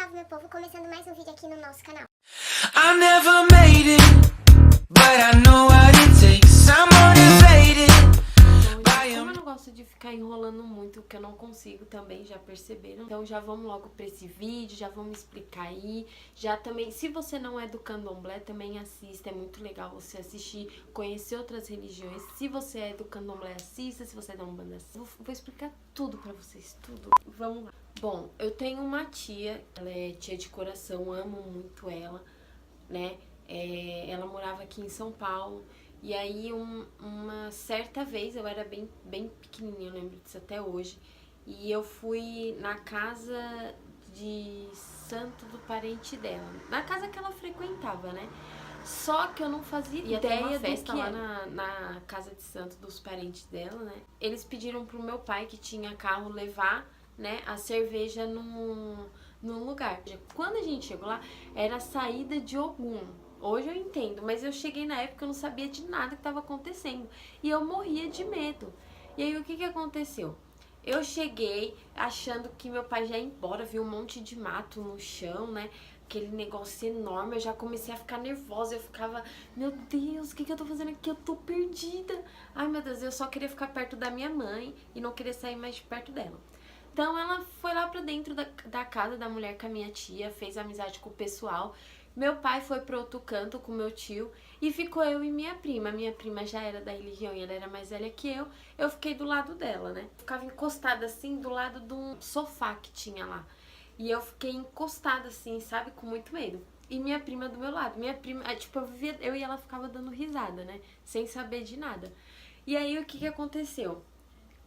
salve, meu povo, começando mais um vídeo aqui no nosso canal. I never made it, but I know what it takes. I'm motivated. Como eu não gosto de ficar enrolando muito, que eu não consigo também, já perceberam? Então já vamos logo pra esse vídeo, já vamos explicar aí. Já também, se você não é do candomblé, também assista, é muito legal você assistir, conhecer outras religiões. Se você é do candomblé, assista, se você é da Umbanda, assista. Vou explicar tudo pra vocês, tudo. Vamos lá. Bom, eu tenho uma tia, ela é tia de coração, amo muito ela, né? Ela morava aqui em São Paulo. E aí, uma certa vez, eu era bem pequenininha, eu lembro disso até hoje, e eu fui na casa de santo do parente dela, na casa que ela frequentava, né? Só que eu não fazia ideia do que lá na casa de santo dos parentes dela, né? Eles pediram pro meu pai, que tinha carro, levar, né, a cerveja num lugar. Quando a gente chegou lá, era a saída de Ogum. Hoje eu entendo, mas eu cheguei na época, eu não sabia de nada que estava acontecendo. E eu morria de medo. E aí, o que aconteceu? Eu cheguei achando que meu pai já ia embora, vi um monte de mato no chão, né? Aquele negócio enorme, eu já comecei a ficar nervosa. Eu ficava, meu Deus, o que eu tô fazendo aqui? Eu tô perdida. Ai, meu Deus, eu só queria ficar perto da minha mãe e não queria sair mais de perto dela. Então, ela foi lá pra dentro da casa da mulher com a minha tia, fez amizade com o pessoal. Meu pai foi pro outro canto com meu tio e ficou eu e minha prima. Minha prima já era da religião e ela era mais velha que eu. Eu fiquei do lado dela, né? Ficava encostada assim do lado de um sofá que tinha lá. E eu fiquei encostada assim, sabe? Com muito medo. E minha prima do meu lado. Minha prima, tipo, eu e ela ficava dando risada, né? Sem saber de nada. E aí, o que aconteceu?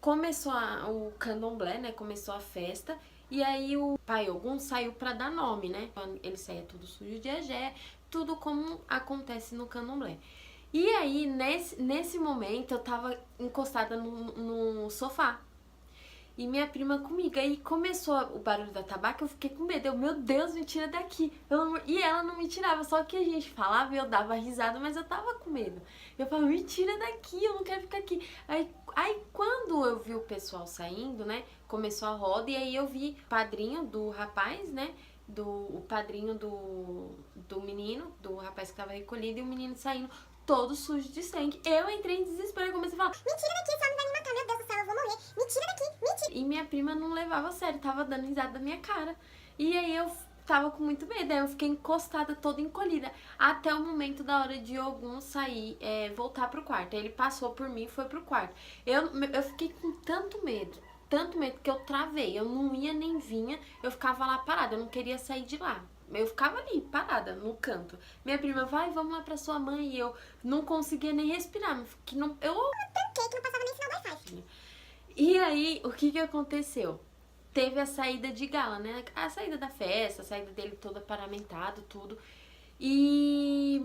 Começou o candomblé, né? Começou a festa. E aí o pai Ogum saiu pra dar nome, né? Ele saía tudo sujo de agé, tudo como acontece no candomblé. E aí, nesse momento, eu tava encostada no sofá. E minha prima comigo. Aí começou o barulho da tabaca, eu fiquei com medo. Meu Deus, me tira daqui. E ela não me tirava, só que a gente falava e eu dava risada, mas eu tava com medo. Eu falava, me tira daqui, eu não quero ficar aqui. Aí quando eu vi o pessoal saindo, né, começou a roda, e aí eu vi o padrinho do rapaz, né, o padrinho do menino, do rapaz que tava recolhido, e o menino saindo todo sujo de sangue. Eu entrei em desespero e comecei a falar, Me tira daqui, esse homem vai me matar, meu Deus do céu, eu vou morrer. Me tira daqui, me tira. e minha prima não levava a sério, tava dando risada da minha cara. E aí eu tava com muito medo, aí eu fiquei encostada, toda encolhida, até o momento da hora de Ogum sair, voltar pro quarto. Aí ele passou por mim e foi pro quarto. Eu fiquei com tanto medo que eu travei, eu não ia nem vinha, eu ficava lá parada, eu não queria sair de lá. Eu ficava ali, parada, no canto. Minha prima, vai, vamos lá pra sua mãe. E eu não conseguia nem respirar. Que não, eu Tranquei que não passava nem sinal do Wi-Fi. E aí, o que aconteceu? Teve a saída de gala, né? A saída da festa, a saída dele toda paramentado, tudo. E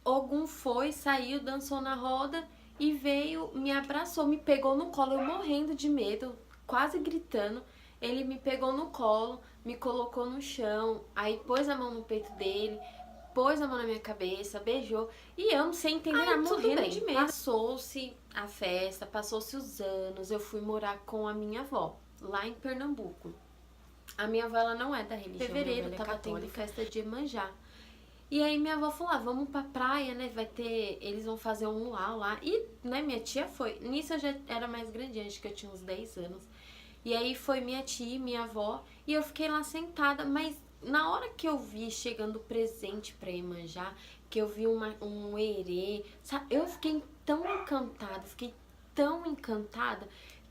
Ogum foi, saiu, dançou na roda e veio, me abraçou, me pegou no colo, eu morrendo de medo, quase gritando. Ele me pegou no colo, me colocou no chão, aí pôs a mão no peito dele, pôs a mão na minha cabeça, beijou. E eu, sem entender nada, morrendo de medo. Passou-se a festa, passou-se os anos, eu fui morar com a minha avó, lá em Pernambuco. A minha avó, ela não é da religião, em fevereiro tava tendo festa de Iemanjá. E aí minha avó falou, vamos pra praia, né, eles vão fazer um luau lá. E, né, minha tia foi, nisso eu já era mais grande, acho que eu tinha uns 10 anos. E aí foi minha tia e minha avó, e eu fiquei lá sentada, mas na hora que eu vi chegando presente pra Iemanjá, que eu vi um erê, sabe, eu fiquei tão encantada,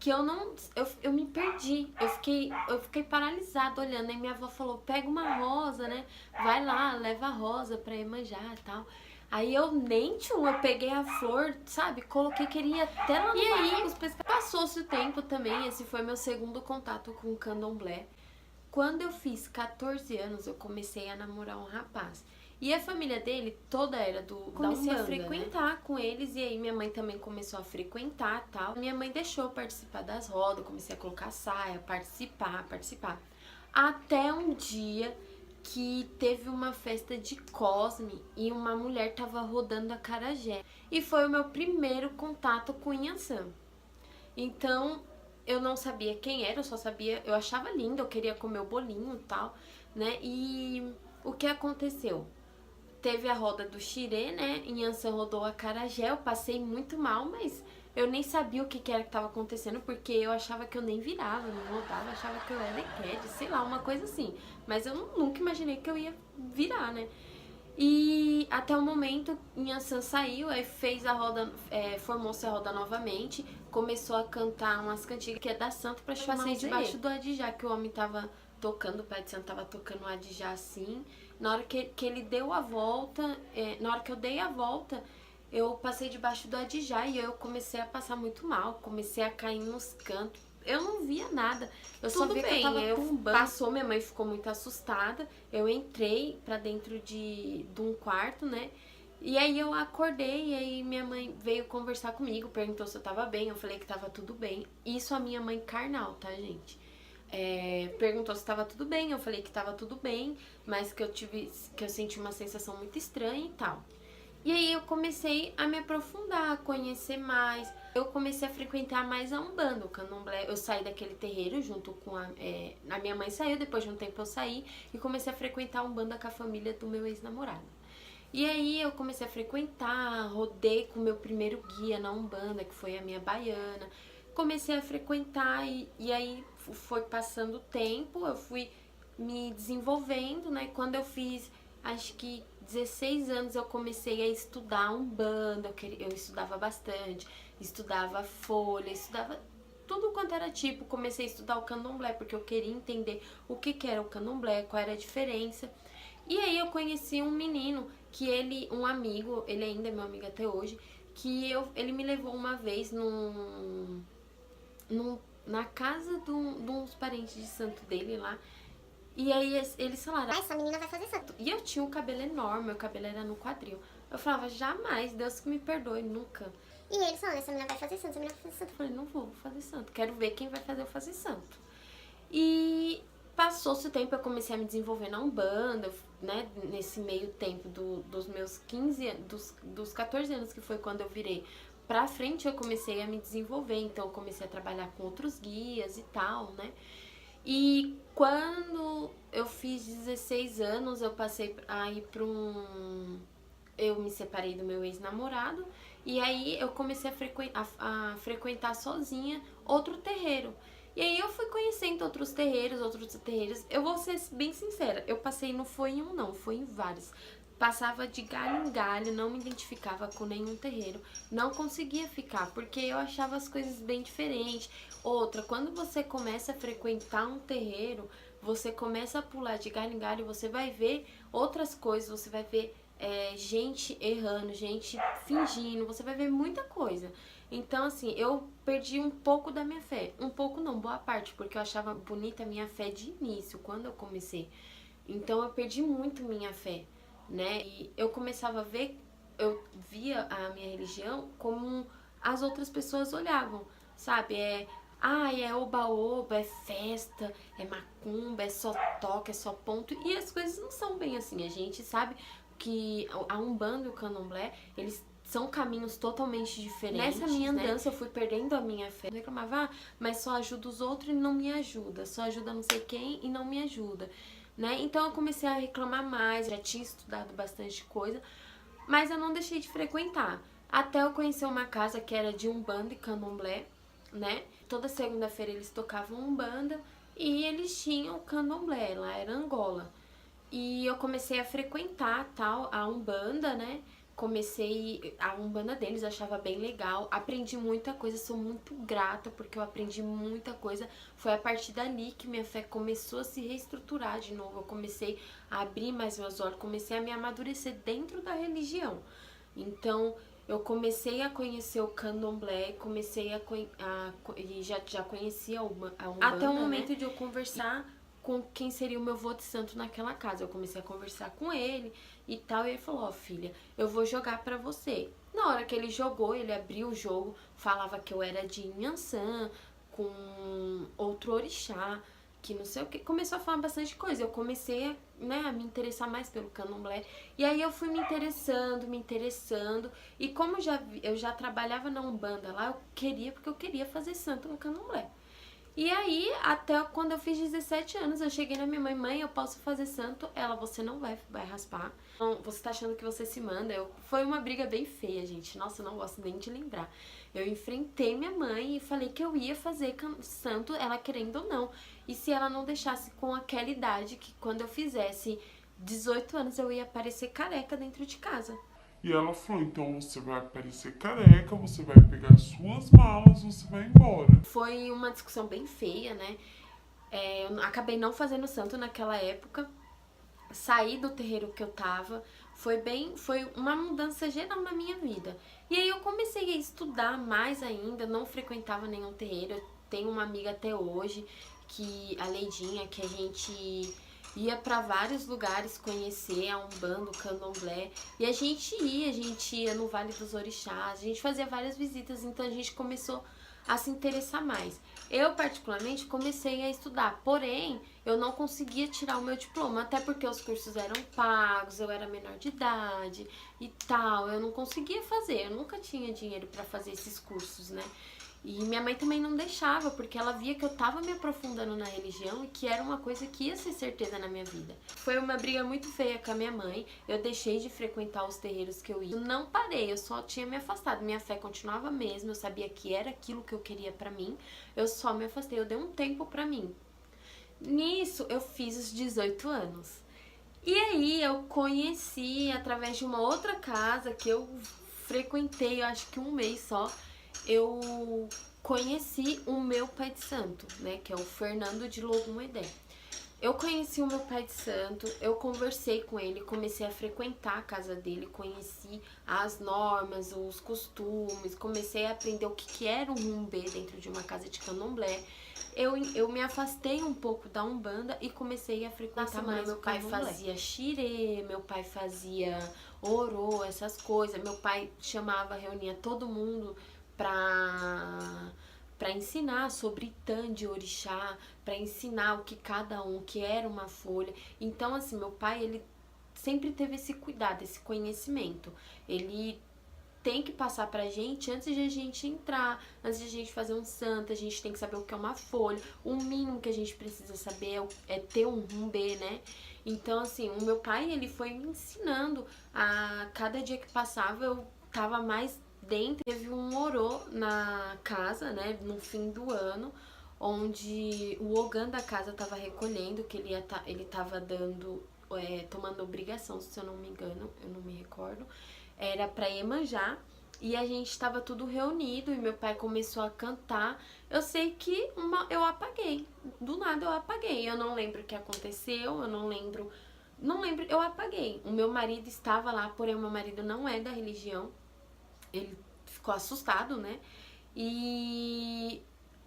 que eu me perdi, eu fiquei paralisada olhando, aí minha avó falou, pega uma rosa, né, vai lá, leva a rosa pra Iemanjá e tal. Aí eu eu peguei a flor, sabe, coloquei, queria até lá no barco. Passou-se o tempo também, esse foi meu segundo contato com o candomblé. Quando eu fiz 14 anos, eu comecei a namorar um rapaz. E a família dele toda era da Umbanda, comecei a frequentar com eles, e aí minha mãe também começou a frequentar e tal. Minha mãe deixou eu participar das rodas, comecei a colocar saia, participar. Até um dia que teve uma festa de Cosme e uma mulher tava rodando acarajé. E foi o meu primeiro contato com Inhaçã. Então, eu não sabia quem era, eu só sabia, eu achava lindo, eu queria comer o bolinho e tal, né? E o que aconteceu? Teve a roda do xirê, né? Em Ansan rodou a acarajé, eu passei muito mal, mas eu nem sabia o que era que tava acontecendo, porque eu achava que eu nem virava, não rodava, achava que eu era ECAD, sei lá, uma coisa assim. Mas eu nunca imaginei que eu ia virar, né? E até o momento, Inhansan saiu, aí fez a roda, formou-se a roda novamente, começou a cantar umas cantigas que é da Santa pra chamar Passei debaixo do adijá, que o homem tava tocando, o pai de santo tava tocando o adijá assim. Na hora que ele deu a volta, na hora que eu dei a volta, eu passei debaixo do adijá e eu comecei a passar muito mal, comecei a cair nos cantos. Eu não via nada, eu só vi que eu tava com um banho. Passou, minha mãe ficou muito assustada, eu entrei pra dentro de um quarto, né? E aí eu acordei, e aí minha mãe veio conversar comigo, perguntou se eu tava bem, eu falei que tava tudo bem. Isso a minha mãe carnal, tá, gente? Perguntou se tava tudo bem, eu falei que tava tudo bem, mas que eu senti uma sensação muito estranha e tal. E aí eu comecei a me aprofundar, a conhecer mais. Eu comecei a frequentar mais a Umbanda, o Candomblé. Eu saí daquele terreiro junto com a minha mãe saiu, depois de um tempo eu saí e comecei a frequentar a Umbanda com a família do meu ex-namorado. E aí eu comecei a frequentar, rodei com o meu primeiro guia na Umbanda, que foi a minha baiana. Comecei a frequentar e aí foi passando o tempo, eu fui me desenvolvendo, né? Quando eu fiz, acho que 16 anos, eu comecei a estudar Umbanda, eu estudava bastante, estudava folha, estudava tudo quanto era tipo, comecei a estudar o Candomblé, porque eu queria entender o que era o Candomblé, qual era a diferença. E aí eu conheci um menino, um amigo, ele ainda é meu amigo até hoje, ele me levou uma vez na casa de uns parentes de santo dele lá. E aí eles falaram, Essa menina vai fazer santo. E eu tinha um cabelo enorme, meu cabelo era no quadril. Eu falava, jamais, Deus que me perdoe, nunca. E eles falaram, essa menina vai fazer santo, essa menina vai fazer santo. Eu falei, não vou fazer santo, quero ver quem vai fazer eu fazer santo. E passou-se o tempo, eu comecei a me desenvolver na Umbanda, né, nesse meio tempo dos meus 15 anos, dos 14 anos, que foi quando eu virei pra frente, eu comecei a me desenvolver, então eu comecei a trabalhar com outros guias e tal, né. E quando eu fiz 16 anos, eu passei a ir pra eu me separei do meu ex-namorado e aí eu comecei a frequentar sozinha outro terreiro. E aí eu fui conhecendo outros terreiros. Eu vou ser bem sincera, eu passei, não foi em um não, foi em vários. Passava de galho em galho, não me identificava com nenhum terreiro, não conseguia ficar, porque eu achava as coisas bem diferentes. Outra, quando você começa a frequentar um terreiro, você começa a pular de galho em galho, você vai ver outras coisas, você vai ver gente errando, gente fingindo, você vai ver muita coisa. Então, assim, eu perdi um pouco da minha fé. Um pouco não, boa parte, porque eu achava bonita a minha fé de início, quando eu comecei. Então, eu perdi muito minha fé, né? E eu começava a ver, eu via a minha religião como as outras pessoas olhavam, sabe? É oba-oba, é festa, é macumba, é só toque, é só ponto. E as coisas não são bem assim. A gente sabe que a Umbanda e o Candomblé, eles são caminhos totalmente diferentes. Nessa minha andança, né? Eu fui perdendo a minha fé. Eu reclamava, mas só ajuda os outros e não me ajuda. Só ajuda não sei quem e não me ajuda, né? Então eu comecei a reclamar mais, já tinha estudado bastante coisa, mas eu não deixei de frequentar. Até eu conhecer uma casa que era de Umbanda e Candomblé, né? Toda segunda-feira eles tocavam Umbanda e eles tinham o Candomblé, lá era Angola. E eu comecei a frequentar tal a Umbanda, né? Comecei a Umbanda deles, achava bem legal, aprendi muita coisa, sou muito grata porque eu aprendi muita coisa. Foi a partir dali que minha fé começou a se reestruturar de novo, eu comecei a abrir mais meus olhos, comecei a me amadurecer dentro da religião. Então, eu comecei a conhecer o Candomblé, e já conhecia a Umbanda, até o momento, né, de eu conversar com quem seria o meu vô de santo naquela casa. Eu comecei a conversar com ele e tal, e ele falou, ó, filha, eu vou jogar pra você. Na hora que ele jogou, ele abriu o jogo, falava que eu era de Inhansan, com outro orixá, que não sei o que, começou a falar bastante coisa. Eu comecei a me interessar mais pelo Candomblé, e aí eu fui me interessando, e como eu já trabalhava na Umbanda lá, porque eu queria fazer santo no Candomblé. E aí, até quando eu fiz 17 anos, eu cheguei na minha mãe, eu posso fazer santo? Ela, você não vai raspar. Então, você tá achando que você se manda. Foi uma briga bem feia, gente. Nossa, eu não gosto nem de lembrar. Eu enfrentei minha mãe e falei que eu ia fazer santo, ela querendo ou não. E se ela não deixasse com aquela idade, que quando eu fizesse 18 anos, eu ia aparecer careca dentro de casa. E ela falou, então você vai aparecer careca, você vai pegar suas malas, você vai embora. Foi uma discussão bem feia, né? Eu acabei não fazendo santo naquela época. Saí do terreiro que eu tava. Foi uma mudança geral na minha vida. E aí eu comecei a estudar mais ainda, não frequentava nenhum terreiro. Eu tenho uma amiga até hoje, a Leidinha, que a gente ia pra vários lugares conhecer a Umbanda, o Candomblé. E a gente ia no Vale dos Orixás, a gente fazia várias visitas, então a gente começou a se interessar mais. Eu, particularmente, comecei a estudar, porém, eu não conseguia tirar o meu diploma, até porque os cursos eram pagos, eu era menor de idade e tal, eu não conseguia fazer, eu nunca tinha dinheiro pra fazer esses cursos, né? E minha mãe também não deixava, porque ela via que eu tava me aprofundando na religião e que era uma coisa que ia ser certeza na minha vida. Foi uma briga muito feia com a minha mãe, eu deixei de frequentar os terreiros que eu ia. Eu não parei, eu só tinha me afastado, minha fé continuava mesmo, eu sabia que era aquilo que eu queria pra mim, eu só me afastei, eu dei um tempo pra mim. Nisso, eu fiz os 18 anos. E aí, eu conheci, através de uma outra casa que eu frequentei, eu acho que um mês só, eu conheci o meu pai de santo, né, que é o Fernando de Logumedé. Eu conheci o meu pai de santo, eu conversei com ele, comecei a frequentar a casa dele, conheci as normas, os costumes, comecei a aprender o que era um rumbê dentro de uma casa de candomblé. Eu me afastei um pouco da Umbanda e comecei a frequentar mais. Meu pai fazia xirê, meu pai fazia orô, essas coisas. Meu pai reunia todo mundo para ensinar sobre Itã de Orixá, para ensinar o que era uma folha. Então, assim, meu pai, ele sempre teve esse cuidado, esse conhecimento. Ele tem que passar pra gente antes de a gente entrar, antes de a gente fazer um santo, a gente tem que saber o que é uma folha. O mínimo que a gente precisa saber é ter um rumbê, né? Então, assim, o meu pai, ele foi me ensinando a cada dia que passava, eu tava mais dentro. Teve um orô na casa, né, no fim do ano, onde o ogã da casa tava recolhendo, que ele tava dando, tomando obrigação, se eu não me engano, eu não me recordo. Era pra Iemanjá, e a gente estava tudo reunido, e meu pai começou a cantar. Eu sei que eu apaguei, do nada eu apaguei, eu não lembro o que aconteceu, eu não lembro, eu apaguei. O meu marido estava lá, porém o meu marido não é da religião, ele ficou assustado, né, e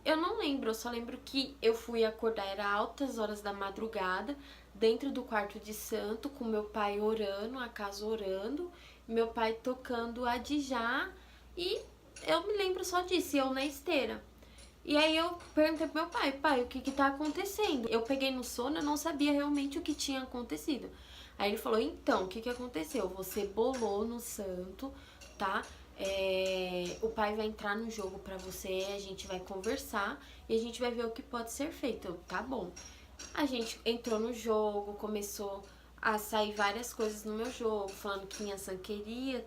eu não lembro, eu só lembro que eu fui acordar, era altas horas da madrugada, dentro do quarto de santo, com meu pai orando, a casa orando, meu pai tocando adijá, e eu me lembro só disso, eu na esteira. E aí eu perguntei pro meu pai, o que tá acontecendo? Eu peguei no sono, eu não sabia realmente o que tinha acontecido. Aí ele falou, então, o que aconteceu? Você bolou no santo, tá? O pai vai entrar no jogo pra você, a gente vai conversar e a gente vai ver o que pode ser feito. Tá bom. A gente entrou no jogo, começou a sair várias coisas no meu jogo, falando que Inhaçã queria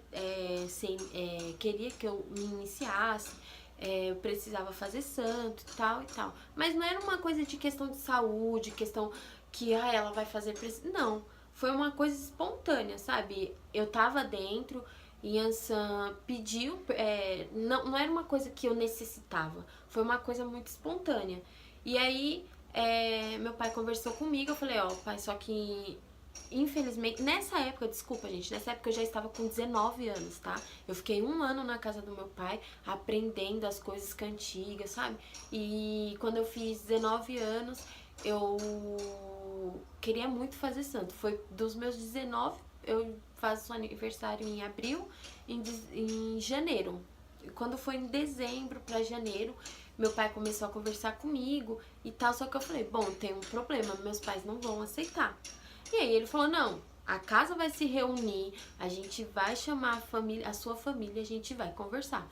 que eu me iniciasse, eu precisava fazer santo e tal e tal. Mas não era uma coisa de questão de saúde, questão que ela vai fazer... Não, foi uma coisa espontânea, sabe? Eu tava dentro, Inhaçã pediu, não era uma coisa que eu necessitava, foi uma coisa muito espontânea. E aí, meu pai conversou comigo, eu falei, pai, só que... Infelizmente, nessa época eu já estava com 19 anos, tá? Eu fiquei 1 ano na casa do meu pai, aprendendo as coisas cantigas, sabe? E quando eu fiz 19 anos, eu queria muito fazer santo. Foi dos meus 19, eu faço aniversário em abril, em janeiro. Quando foi em dezembro pra janeiro, meu pai começou a conversar comigo e tal, só que eu falei, bom, tem um problema, meus pais não vão aceitar. E aí ele falou, não, a casa vai se reunir, a gente vai chamar a sua família, a gente vai conversar.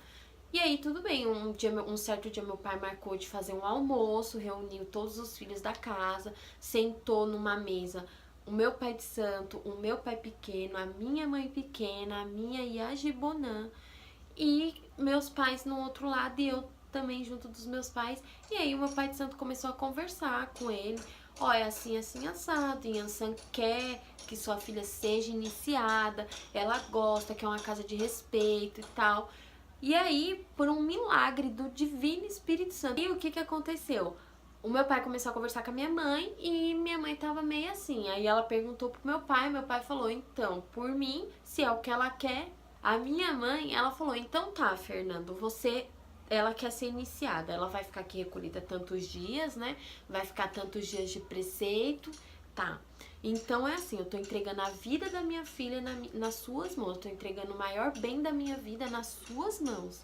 E aí tudo bem, um certo dia meu pai marcou de fazer um almoço, reuniu todos os filhos da casa, sentou numa mesa o meu pai de santo, o meu pai pequeno, a minha mãe pequena, a minha e a Gibonã, e meus pais no outro lado e eu também junto dos meus pais. E aí o meu pai de santo começou a conversar com ele. Ó, é assim, assim, assado. Yansan quer que sua filha seja iniciada, ela gosta, que é uma casa de respeito e tal. E aí, por um milagre do Divino Espírito Santo, e o que aconteceu? O meu pai começou a conversar com a minha mãe e minha mãe tava meio assim. Aí ela perguntou pro meu pai falou, então, por mim, se é o que ela quer. A minha mãe, ela falou, então tá, Fernando, ela quer ser iniciada, ela vai ficar aqui recolhida tantos dias, né? Vai ficar tantos dias de preceito, tá. Então é assim, eu tô entregando a vida da minha filha nas suas mãos, eu tô entregando o maior bem da minha vida nas suas mãos.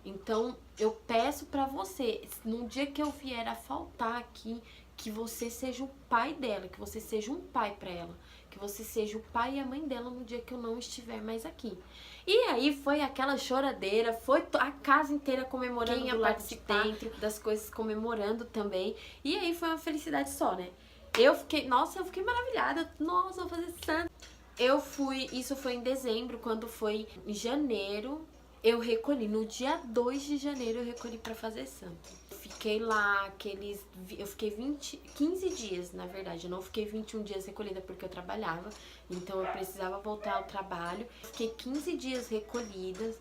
Então eu peço pra você, no dia que eu vier a faltar aqui, que você seja o pai dela, que você seja um pai pra ela, que você seja o pai e a mãe dela no dia que eu não estiver mais aqui. E aí foi aquela choradeira, foi a casa inteira comemorando do lado de dentro, das coisas comemorando também. E aí foi uma felicidade só, né? Eu fiquei maravilhada, nossa, vou fazer santo. Isso foi em dezembro, quando foi em janeiro, eu recolhi, no dia 2 de janeiro eu recolhi pra fazer santo. Fiquei lá, eu fiquei 15 dias, na verdade, eu não fiquei 21 dias recolhida porque eu trabalhava, então eu precisava voltar ao trabalho. Fiquei 15 dias recolhida,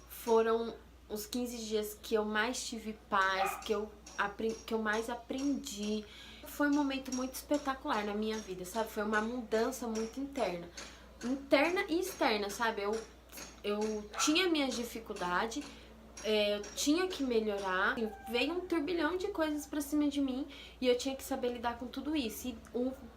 foram os 15 dias que eu mais tive paz, que eu mais aprendi. Foi um momento muito espetacular na minha vida, sabe? Foi uma mudança muito interna e externa, sabe? Eu tinha minhas dificuldades, eu tinha que melhorar, veio um turbilhão de coisas pra cima de mim e eu tinha que saber lidar com tudo isso. E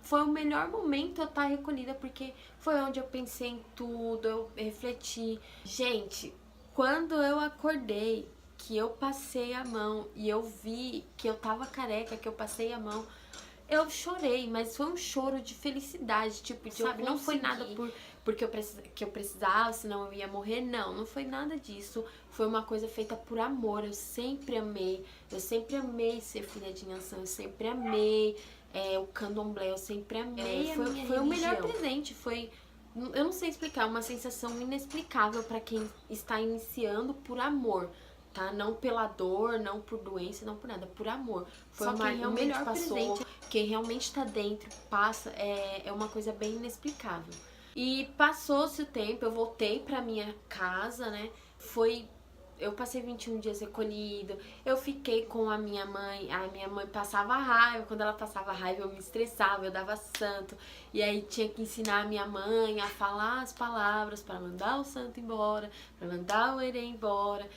foi o melhor momento eu estar recolhida, porque foi onde eu pensei em tudo, eu refleti. Gente, quando eu acordei, que eu passei a mão e eu vi que eu tava careca, que eu passei a mão, eu chorei, mas foi um choro de felicidade, tipo, sabe? Não foi nada porque eu precisava, senão eu ia morrer, não foi nada disso. Foi uma coisa feita por amor, eu sempre amei ser filha de Yansan, eu sempre amei o candomblé, eu sempre amei. Foi o melhor presente, eu não sei explicar, uma sensação inexplicável pra quem está iniciando por amor. Tá? Não pela dor, não por doença, não por nada, por amor. Foi Só quem o realmente melhor passou. presente. Quem realmente tá dentro, passa, é uma coisa bem inexplicável. E passou-se o tempo, eu voltei pra minha casa, né? Eu passei 21 dias recolhido, eu fiquei com a minha mãe passava raiva, quando ela passava raiva eu me estressava, eu dava santo, e aí tinha que ensinar a minha mãe a falar as palavras para mandar o santo embora, para mandar o erê embora,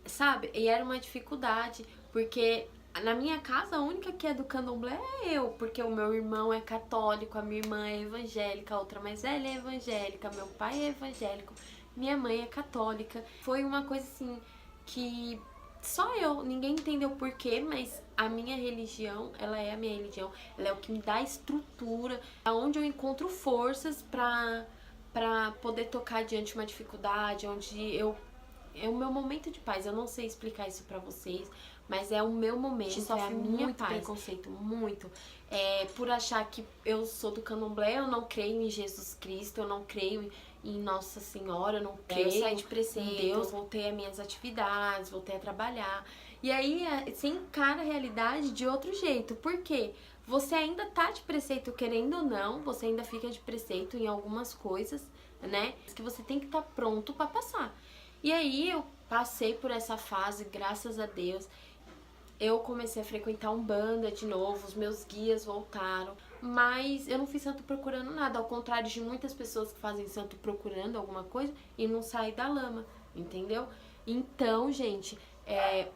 sabe? E era uma dificuldade, porque na minha casa a única que é do candomblé é eu, porque o meu irmão é católico, a minha irmã é evangélica, a outra mais velha é evangélica, meu pai é evangélico, minha mãe é católica. Foi uma coisa assim que só ninguém entendeu por quê, mas a minha religião, ela é a minha religião, ela é o que me dá estrutura, aonde eu encontro forças pra poder tocar adiante uma dificuldade, onde é o meu momento de paz. Eu não sei explicar isso pra vocês, mas é o meu momento, é a minha paz. Preconceito, muito. Por achar que eu sou do candomblé, eu não creio em Jesus Cristo, eu não creio em Nossa Senhora, eu não creio. Eu saí de preceito, em Deus, voltei às minhas atividades, voltei a trabalhar. E aí você encara a realidade de outro jeito. Por quê? Você ainda tá de preceito, querendo ou não, você ainda fica de preceito em algumas coisas, né? Que você tem que estar pronto pra passar. E aí eu passei por essa fase, graças a Deus. Eu comecei a frequentar Umbanda de novo, os meus guias voltaram, mas eu não fiz santo procurando nada, ao contrário de muitas pessoas que fazem santo procurando alguma coisa e não saem da lama, entendeu? Então, gente,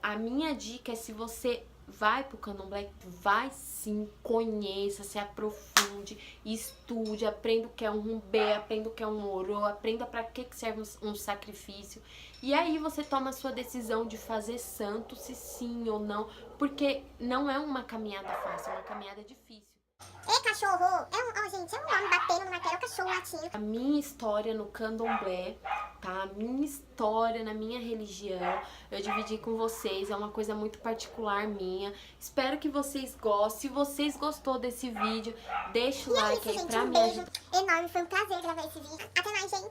a minha dica é, se você vai pro candomblé, vai sim, conheça, se aprofunde, estude, aprenda o que é um rumbé, aprenda o que é um orô, aprenda pra que serve um sacrifício. E aí você toma a sua decisão de fazer santo, se sim ou não, porque não é uma caminhada fácil, é uma caminhada difícil. Ei, cachorro! Gente, é um homem batendo no martelo, é o cachorro latindo. A minha história no candomblé, tá? A minha história na minha religião. Eu dividi com vocês, é uma coisa muito particular minha. Espero que vocês gostem. Se vocês gostou desse vídeo, deixa o E é like isso, aí gente. pra Um me beijo ajudar. enorme. Foi um prazer gravar esse vídeo. Até mais, gente.